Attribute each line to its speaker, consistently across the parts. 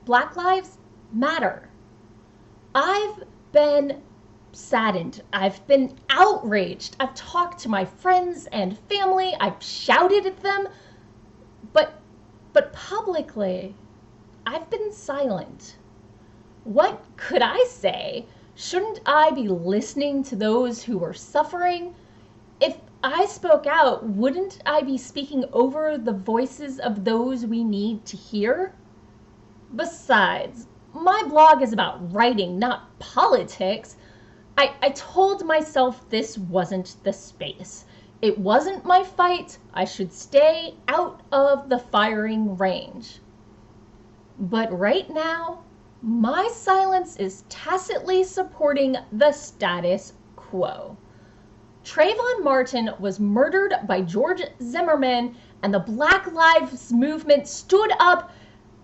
Speaker 1: Black Lives Matter. I've been saddened. I've been outraged. I've talked to my friends and family. I've shouted at them. But publicly, I've been silent. What could I say? Shouldn't I be listening to those who are suffering? If I spoke out, wouldn't I be speaking over the voices of those we need to hear? Besides, my blog is about writing, not politics. I told myself this wasn't the space. It wasn't my fight. I should stay out of the firing range. But right now, my silence is tacitly supporting the status quo. Trayvon Martin was murdered by George Zimmerman, and the Black Lives Movement stood up,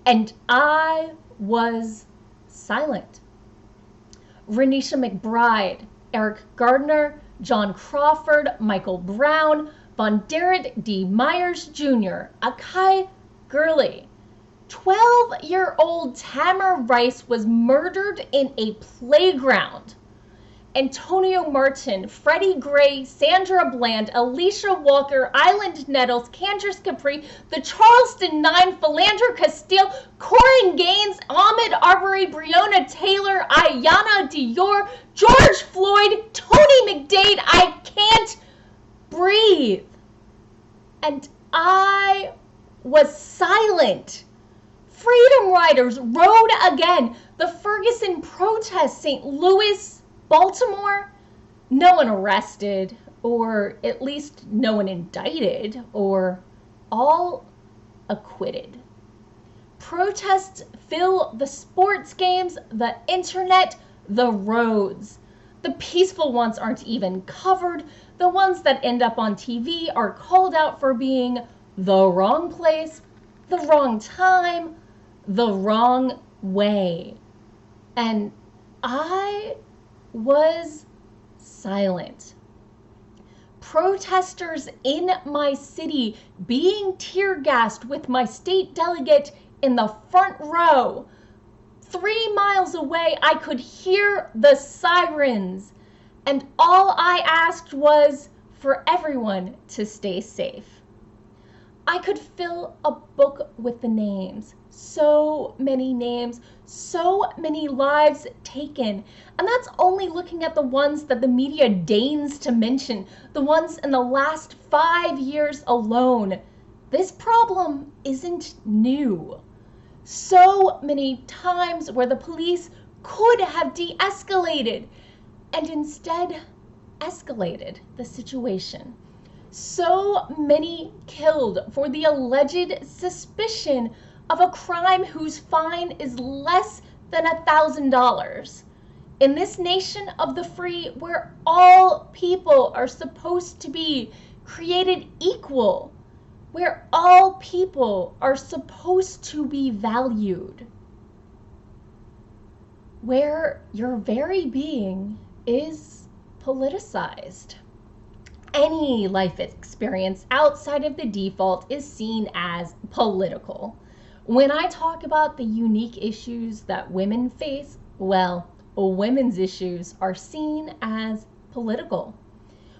Speaker 1: and I was silent. Renisha McBride, Eric Gardner, John Crawford, Michael Brown, Von Derrick D. Myers Jr., Akai Gurley. 12-year-old Tamir Rice was murdered in a playground. Antonio Martin, Freddie Gray, Sandra Bland, Alicia Walker, Island Nettles, Candace Capri, the Charleston Nine, Philander Castile, Corin Gaines, Ahmaud Arbery, Breonna Taylor, Ayanna Dior, George Floyd, Tony McDade. I can't breathe. And I was silent. Freedom Riders rode again. The Ferguson protests, St. Louis, Baltimore, no one arrested, or at least no one indicted, or all acquitted. Protests fill the sports games, the internet, the roads. The peaceful ones aren't even covered. The ones that end up on TV are called out for being the wrong place, the wrong time, the wrong way. And I was silent. Protesters in my city being tear gassed with my state delegate in the front row. 3 miles away, I could hear the sirens, and all I asked was for everyone to stay safe. I could fill a book with the names. So many names, so many lives taken. And that's only looking at the ones that the media deigns to mention, the ones in the last 5 years alone. This problem isn't new. So many times where the police could have de-escalated and instead escalated the situation. So many killed for the alleged suspicion of a crime whose fine is less than $1,000. In this nation of the free, where all people are supposed to be created equal, where all people are supposed to be valued, where your very being is politicized. Any life experience outside of the default is seen as political. When I talk about the unique issues that women face, well, women's issues are seen as political.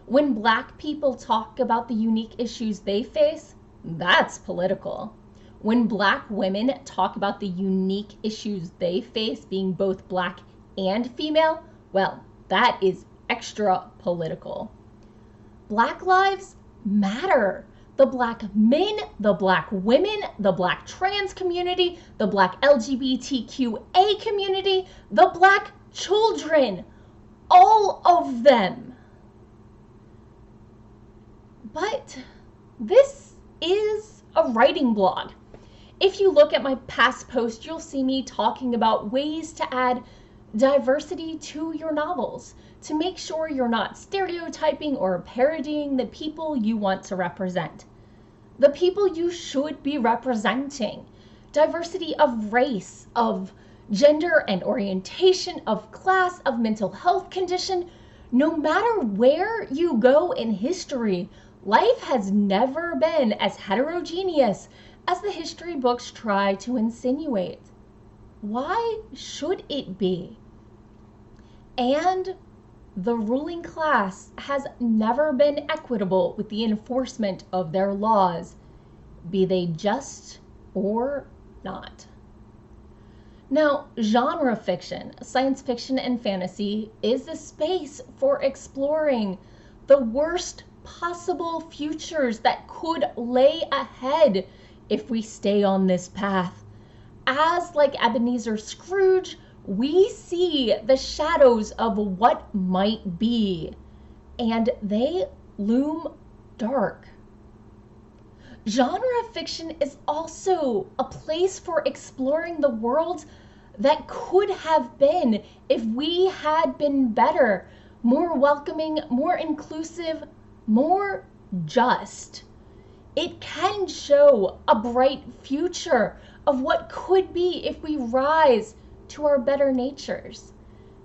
Speaker 1: When Black people talk about the unique issues they face, that's political. When Black women talk about the unique issues they face, being both Black and female, well, that is extra political. Black lives matter. The Black men, the Black women, the Black trans community, the Black LGBTQA community, the Black children, all of them. But this is a writing blog. If you look at my past posts, you'll see me talking about ways to add diversity to your novels, to make sure you're not stereotyping or parodying the people you want to represent, the people you should be representing. Diversity of race, of gender and orientation, of class, of mental health condition. No matter where you go in history, life has never been as heterogeneous as the history books try to insinuate. Why should it be? And the ruling class has never been equitable with the enforcement of their laws, be they just or not. Now, genre fiction, science fiction and fantasy, is the space for exploring the worst possible futures that could lay ahead if we stay on this path. As like Ebenezer Scrooge, we see the shadows of what might be, and they loom dark. Genre fiction is also a place for exploring the world that could have been if we had been better, more welcoming, more inclusive, more just. It can show a bright future of what could be if we rise to our better natures.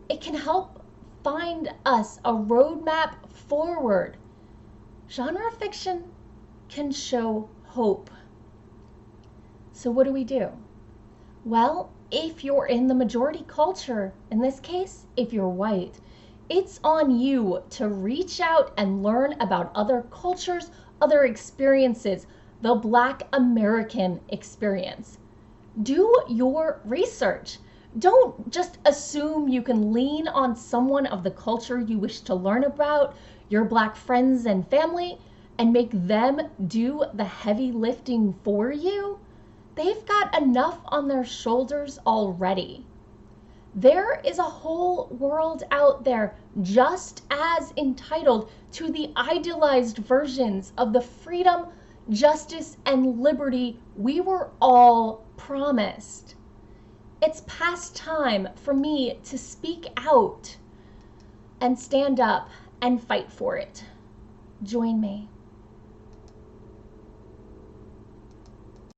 Speaker 1: It can help find us a roadmap forward. Genre fiction can show hope. So what do? Well, if you're in the majority culture, in this case, if you're white, it's on you to reach out and learn about other cultures, other experiences, the Black American experience. Do your research. Don't just assume you can lean on someone of the culture you wish to learn about, your Black friends and family, and make them do the heavy lifting for you. They've got enough on their shoulders already. There is a whole world out there just as entitled to the idealized versions of the freedom, justice, and liberty we were all promised. It's past time for me to speak out and stand up and fight for it. Join me.